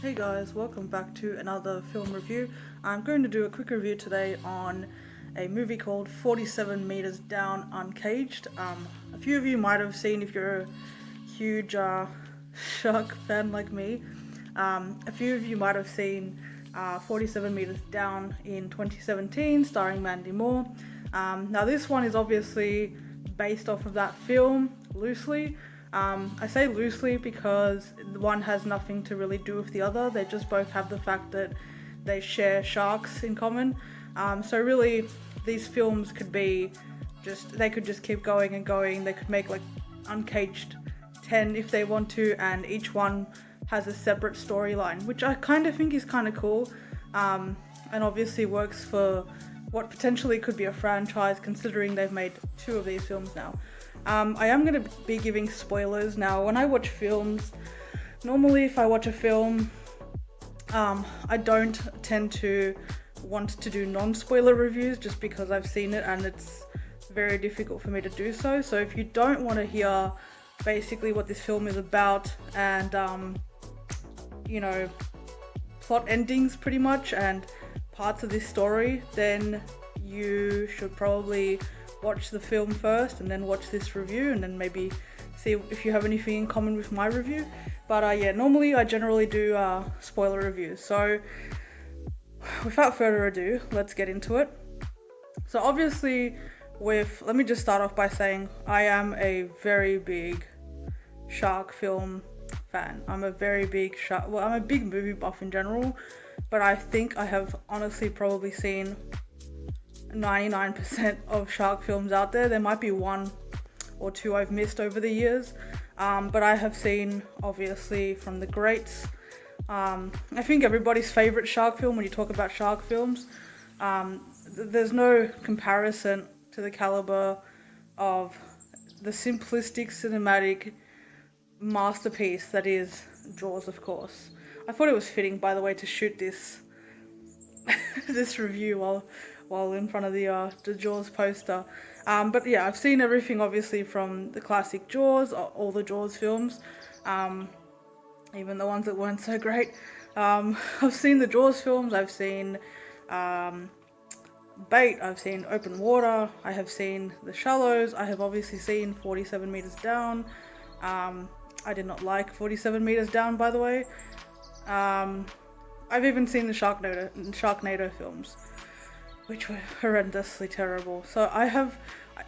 Hey guys, welcome back to another film review. I'm going to do a quick review today on a movie called 47 Meters Down Uncaged. A few of you might have seen, if you're a huge shark fan like me, a few of you might have seen 47 Meters Down in 2017 starring Mandy Moore. Now this one is obviously based off of that film loosely. I say loosely because one has nothing to really do with the other. They just both have the fact that they share sharks in common. So really, these films could be they could just keep going and going. They could make like Uncaged 10 if they want to, and each one has a separate storyline, which I kind of think is kind of cool, and obviously works for what potentially could be a franchise, considering they've made two of these films now. I am going to be giving spoilers. Now, when I watch films, normally if I watch a film, I don't tend to want to do non-spoiler reviews just because I've seen it and it's very difficult for me to do so. So if you don't want to hear basically what this film is about and, plot endings pretty much and parts of this story, then you should probably watch the film first and then watch this review and then maybe see if you have anything in common with my review. But yeah, normally I generally do spoiler reviews. So without further ado, let's get into it. So obviously let me just start off by saying I am a very big shark film fan. I'm a big movie buff in general, but I think I have honestly probably seen 99% of shark films out there. There might be one or two I've missed over the years, but I have seen, obviously, from the greats. I think everybody's favorite shark film, when you talk about shark films, there's no comparison to the caliber of the simplistic cinematic masterpiece that is Jaws, of course. I thought it was fitting, by the way, to shoot this this review while in front of the Jaws poster. But yeah, I've seen everything obviously from the classic Jaws, all the Jaws films, even the ones that weren't so great. I've seen the Jaws films, I've seen Bait, I've seen Open Water, I have seen The Shallows, I have obviously seen 47 Meters Down. I did not like 47 Meters Down, by the way. I've even seen the Sharknado films, which were horrendously terrible. So I have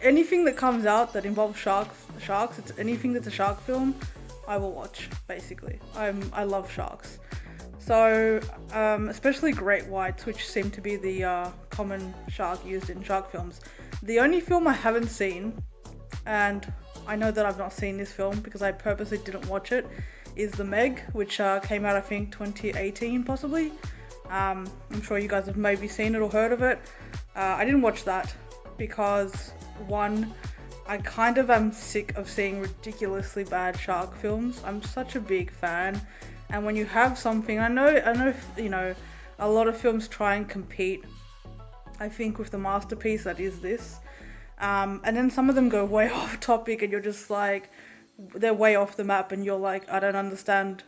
anything that comes out that involves sharks. It's anything that's a shark film, I will watch. Basically, I love sharks. So especially great whites, which seem to be the common shark used in shark films. The only film I haven't seen, and I know that I've not seen this film because I purposely didn't watch it, is The Meg, which came out I think 2018 possibly. I'm sure you guys have maybe seen it or heard of it. I didn't watch that because, one, I kind of am sick of seeing ridiculously bad shark films. I'm such a big fan, and when you have something, I know, a lot of films try and compete, I think, with the masterpiece that is this. And then some of them go way off topic and you're just like, they're way off the map and you're like, I don't understand.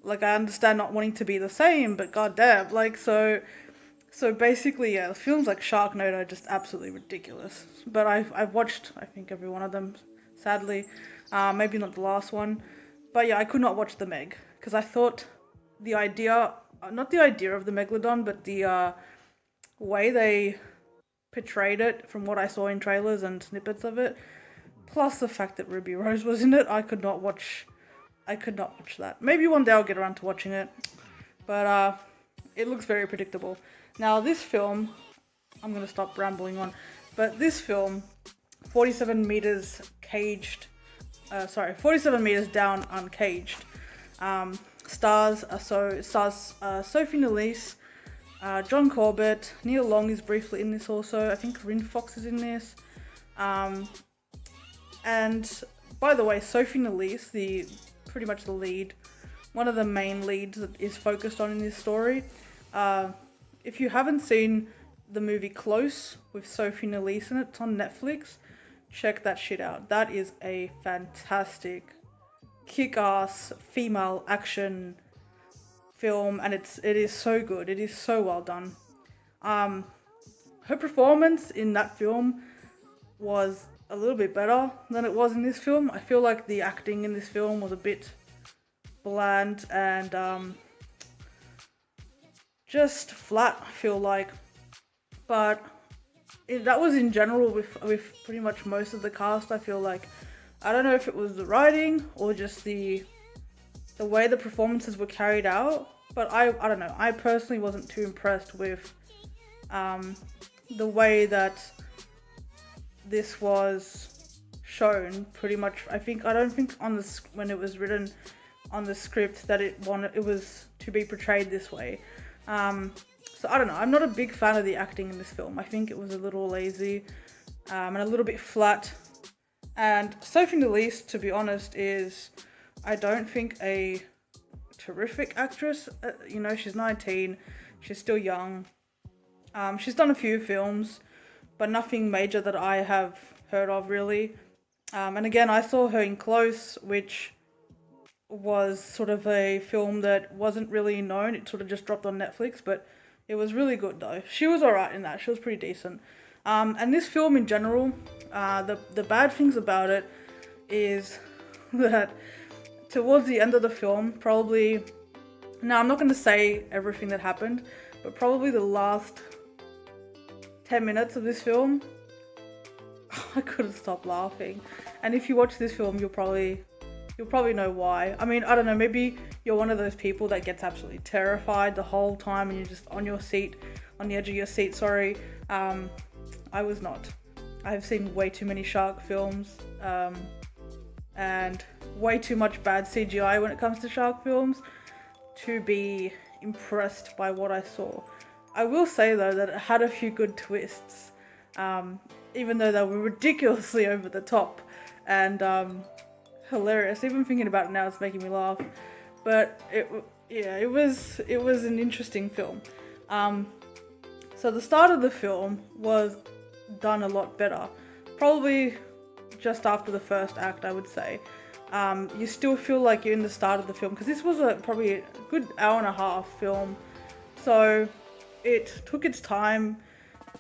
Like, I understand not wanting to be the same, but goddamn, like, so basically, yeah, films like Sharknado are just absolutely ridiculous. But I've watched, I think, every one of them, sadly. Maybe not the last one. But yeah, I could not watch The Meg, because I thought not the idea of the Megalodon, but the way they portrayed it from what I saw in trailers and snippets of it, plus the fact that Ruby Rose was in it, I could not watch that. Maybe one day I'll get around to watching it, but it looks very predictable. Now this film, I'm going to stop rambling on, but this film, 47 Meters Down Uncaged, stars Sophie Nélisse, John Corbett, Neil Long is briefly in this also, I think Rin Fox is in this, and by the way, Sophie Nélisse, pretty much the lead, one of the main leads that is focused on in this story. If you haven't seen the movie Close with Sophie Nélisse in it, it's on Netflix, check that shit out. That is a fantastic, kick-ass female action film, and it is so good. It is so well done. Um, Her performance in that film was a little bit better than it was in this film. I feel like the acting in this film was a bit bland and just flat, I feel like. But that was in general with pretty much most of the cast. I feel like, I don't know if it was the writing or just the way the performances were carried out, but I don't know. I personally wasn't too impressed with the way that this was shown. Pretty much, I don't think on the when it was written on the script that it was to be portrayed this way. So I don't know. I'm not a big fan of the acting in this film. I think it was a little lazy and a little bit flat. And Sophie Nélisse, to be honest, is, I don't think, a terrific actress. She's 19. She's still young. She's done a few films, but nothing major that I have heard of, really. And again, I saw her in Close, which was sort of a film that wasn't really known. It sort of just dropped on Netflix, but it was really good though. She was alright in that. She was pretty decent. And this film in general, the bad things about it is that towards the end of the film, probably, now I'm not going to say everything that happened, but probably the last 10 minutes of this film, I couldn't stop laughing. And if you watch this film, you'll probably know why. I mean, I don't know, maybe you're one of those people that gets absolutely terrified the whole time and you're just on the edge of your seat, sorry. I was not. I've seen way too many shark films, and way too much bad CGI when it comes to shark films to be impressed by what I saw. I will say though that it had a few good twists, even though they were ridiculously over the top and hilarious. Even thinking about it now, it's making me laugh. But it was an interesting film. So the start of the film was done a lot better. Probably just after the first act, I would say. You still feel like you're in the start of the film, because this was probably a good hour and a half film. So it took its time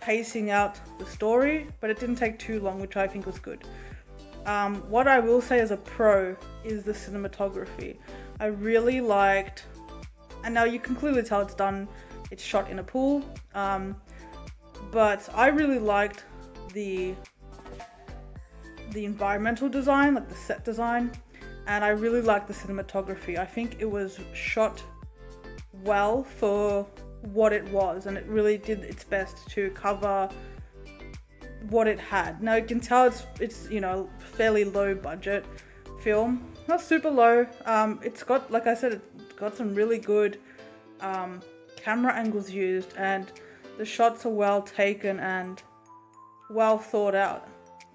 pacing out the story, but it didn't take too long, which I think was good. What I will say as a pro is the cinematography. I really liked, and now you can clearly tell it's shot in a pool, but I really liked the environmental design, like the set design, and I really liked the cinematography. I think it was shot well for what it was, and it really did its best to cover what it had. Now you can tell it's fairly low budget film, not super low. It's got, like I said, it's got some really good camera angles used, and the shots are well taken and well thought out.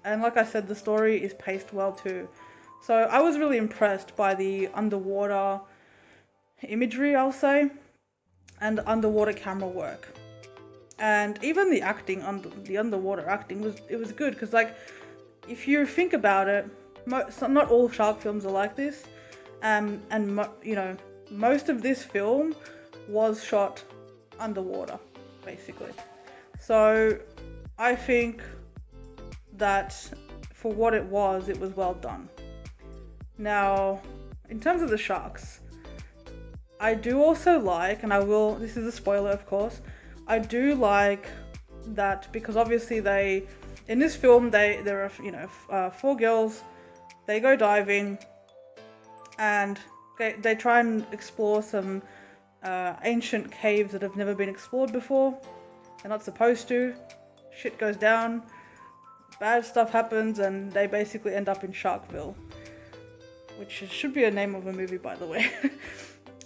And like I said, the story is paced well too. So I was really impressed by the underwater imagery, I'll say, and underwater camera work. And even the acting, the underwater acting was good, because like, if you think about it, not all shark films are like this, and most of this film was shot underwater, basically. So I think that for what it was well done. Now, in terms of the sharks, I do also like, and this is a spoiler of course, I do like that, because obviously in this film there are 4 girls, they go diving and they try and explore some ancient caves that have never been explored before. They're not supposed to. Shit goes down, bad stuff happens, and they basically end up in Sharkville, which should be a name of a movie, by the way.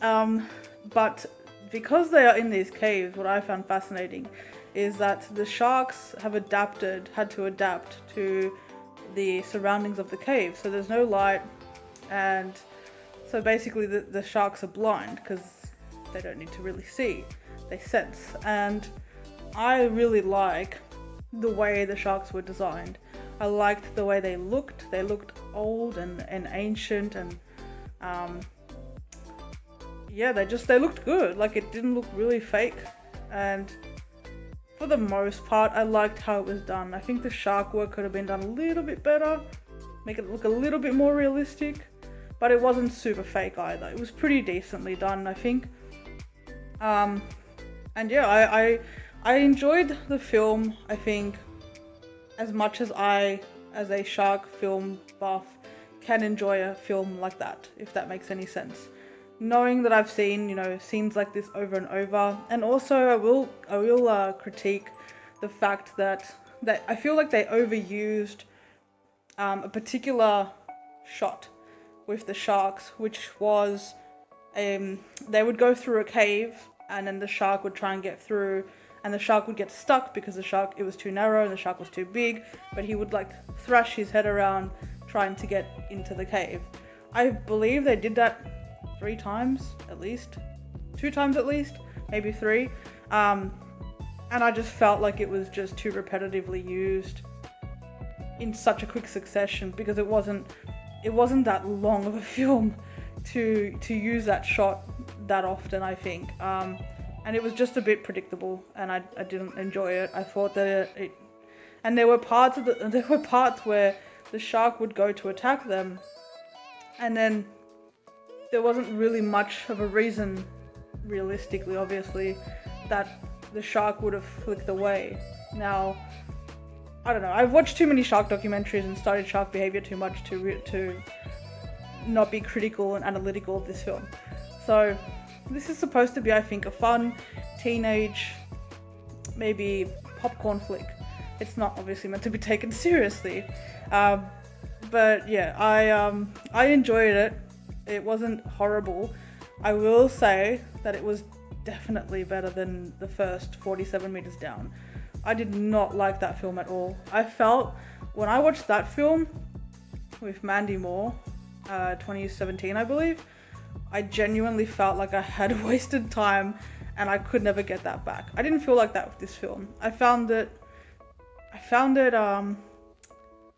But because they are in these caves, what I found fascinating is that the sharks have had to adapt to the surroundings of the cave. So there's no light, and so basically the sharks are blind because they don't need to really see, they sense. And I really like the way the sharks were designed. I liked the way they looked old and ancient, and yeah, they looked good. Like, it didn't look really fake, and for the most part, I liked how it was done. I think the shark work could have been done a little bit better, make it look a little bit more realistic, but it wasn't super fake either. It was pretty decently done, I think. And yeah, I enjoyed the film. I think as much as I, as a shark film buff, can enjoy a film like that, if that makes any sense. Knowing that I've seen, scenes like this over and over, and also I will critique the fact that I feel like they overused a particular shot with the sharks, which was they would go through a cave, and then the shark would try and get through, and the shark would get stuck because it was too narrow and the shark was too big, but he would like thrash his head around trying to get into the cave. I believe they did that 3 times at least, 2 times at least, maybe 3. And I just felt like it was just too repetitively used in such a quick succession, because it wasn't that long of a film to use that shot that often, I think. And it was just a bit predictable, and I didn't enjoy it. I thought that and there were parts where the shark would go to attack them, and then there wasn't really much of a reason, realistically, obviously, that the shark would have flicked away. Now, I don't know, I've watched too many shark documentaries and studied shark behavior too much to not be critical and analytical of this film. So this is supposed to be, I think, a fun teenage, maybe popcorn flick. It's not obviously meant to be taken seriously, but yeah, I enjoyed it. It wasn't horrible. I will say that it was definitely better than the first 47 meters down. I did not like that film at all. I felt when I watched that film with Mandy Moore, 2017 I believe, I genuinely felt like I had wasted time and I could never get that back. I didn't feel like that with this film. I found it I'm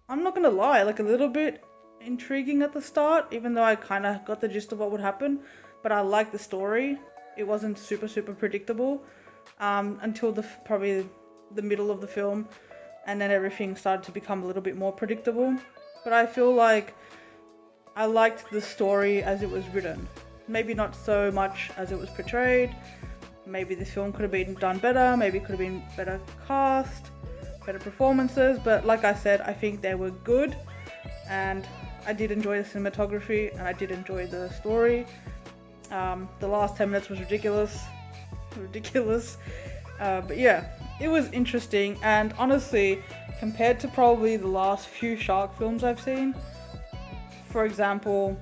not gonna lie, like a little bit intriguing at the start, even though I kind of got the gist of what would happen, but I liked the story. It wasn't super predictable until probably the middle of the film, and then everything started to become a little bit more predictable. But I feel like I liked the story as it was written. Maybe not so much as it was portrayed. Maybe this film could have been done better, maybe it could have been better cast, better performances, but like I said, I think they were good, and I did enjoy the cinematography, and I did enjoy the story. The last 10 minutes was ridiculous, but yeah, it was interesting, and honestly, compared to probably the last few shark films I've seen, for example,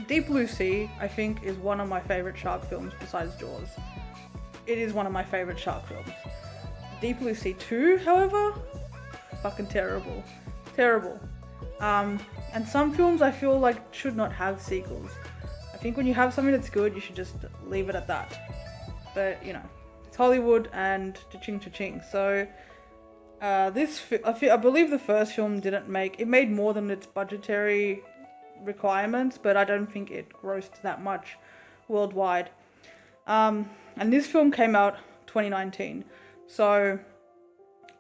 Deep Blue Sea, I think, is one of my favorite shark films besides Jaws. It is one of my favorite shark films. Deep Blue Sea 2, however, fucking terrible. And some films I feel like should not have sequels. I think when you have something that's good, you should just leave it at that. But, it's Hollywood and cha-ching cha-ching. So, I believe the first film it made more than its budgetary requirements, but I don't think it grossed that much worldwide. And this film came out 2019. So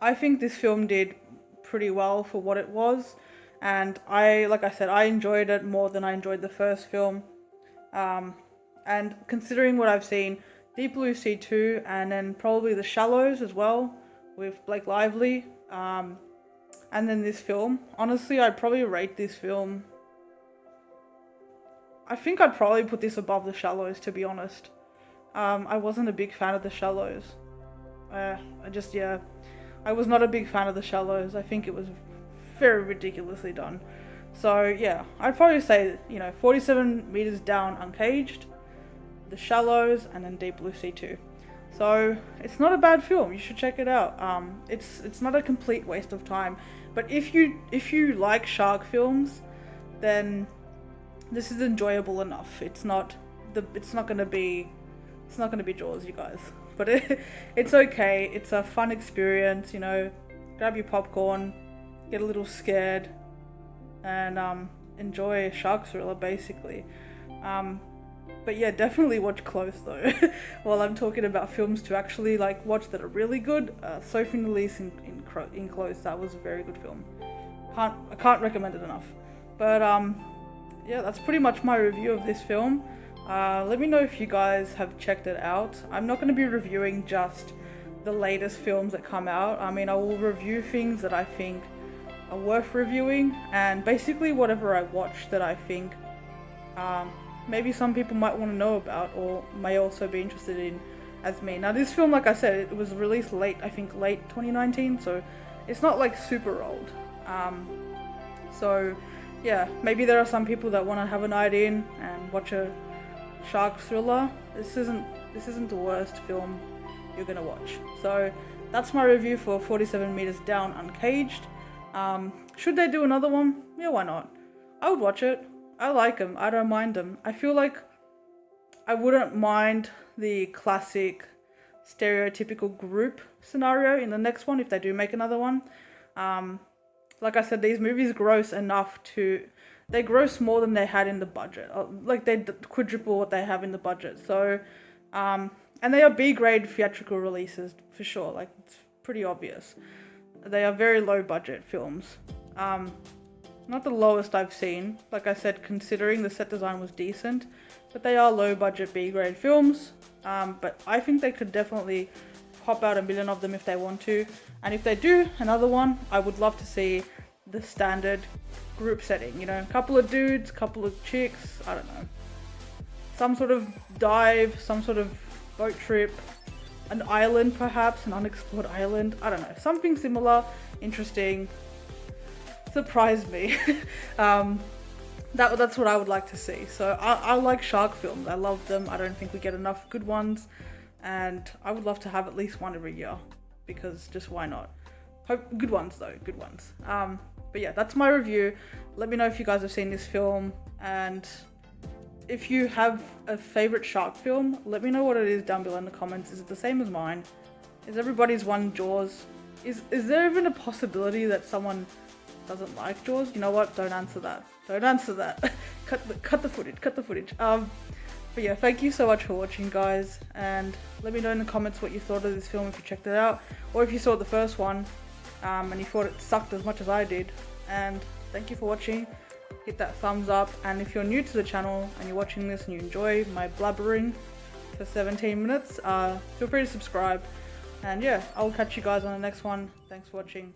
I think this film did pretty well for what it was, and like I said, I enjoyed it more than I enjoyed the first film. And considering what I've seen, Deep Blue Sea 2, and then probably The Shallows as well, with Blake Lively, and then this film, honestly, I'd probably rate this film, I think I'd probably put this above The Shallows, to be honest. I wasn't a big fan of The Shallows. I was not a big fan of The Shallows. I think it was very ridiculously done. So yeah, I'd probably say, 47 meters down, Uncaged, The Shallows, and then Deep Blue Sea 2. So it's not a bad film. You should check it out. It's not a complete waste of time. But if you like shark films, then this is enjoyable enough. It's not gonna be Jaws, you guys. But it's okay. It's a fun experience. Grab your popcorn, get a little scared, and enjoy a shark thriller, basically. But yeah, definitely watch Close though. While I'm talking about films to actually like watch that are really good, Sophie and Elise in Close, that was a very good film. I can't recommend it enough. But yeah, that's pretty much my review of this film. Let me know if you guys have checked it out. I'm not going to be reviewing just the latest films that come out. I mean, I will review things that I think are worth reviewing, and basically whatever I watch that I think maybe some people might want to know about or may also be interested in as me. Now this film, like I said, it was released late 2019, so it's not like super old. So yeah, maybe there are some people that want to have a night in and watch a shark thriller. This isn't the worst film you're gonna watch. So that's my review for 47 Meters Down Uncaged. Should they do another one? Yeah, why not? I would watch it. I like them. I don't mind them. I feel like I wouldn't mind the classic stereotypical group scenario in the next one if they do make another one. Like I said, these movies gross enough they gross more than they had in the budget. Like they quadruple what they have in the budget. So, and they are B-grade theatrical releases for sure. Like it's pretty obvious. They are very low budget films. Not the lowest I've seen. Like I said, considering the set design was decent, but they are low budget B-grade films. But I think they could definitely pop out a million of them if they want to. And if they do another one, I would love to see the standard group setting. You know, a couple of dudes, couple of chicks, I don't know. Some sort of dive, some sort of boat trip, an island perhaps, an unexplored island. I don't know, something similar, interesting. Surprised me. That's what I would like to see. So I like shark films. I love them. I don't think we get enough good ones. And I would love to have at least one every year, because just why not? Good ones though, good ones. But yeah, that's my review. Let me know if you guys have seen this film, and if you have a favorite shark film, let me know what it is down below in the comments. Is it the same as mine? Is everybody's one Jaws? Is there even a possibility that someone doesn't like Jaws? You know what? Don't answer that. Don't answer that. cut the footage. But yeah, thank you so much for watching, guys, and let me know in the comments what you thought of this film if you checked it out, or if you saw the first one and you thought it sucked as much as I did. And thank you for watching. Hit that thumbs up, and if you're new to the channel and you're watching this and you enjoy my blabbering for 17 minutes, feel free to subscribe. And yeah, I'll catch you guys on the next one. Thanks for watching.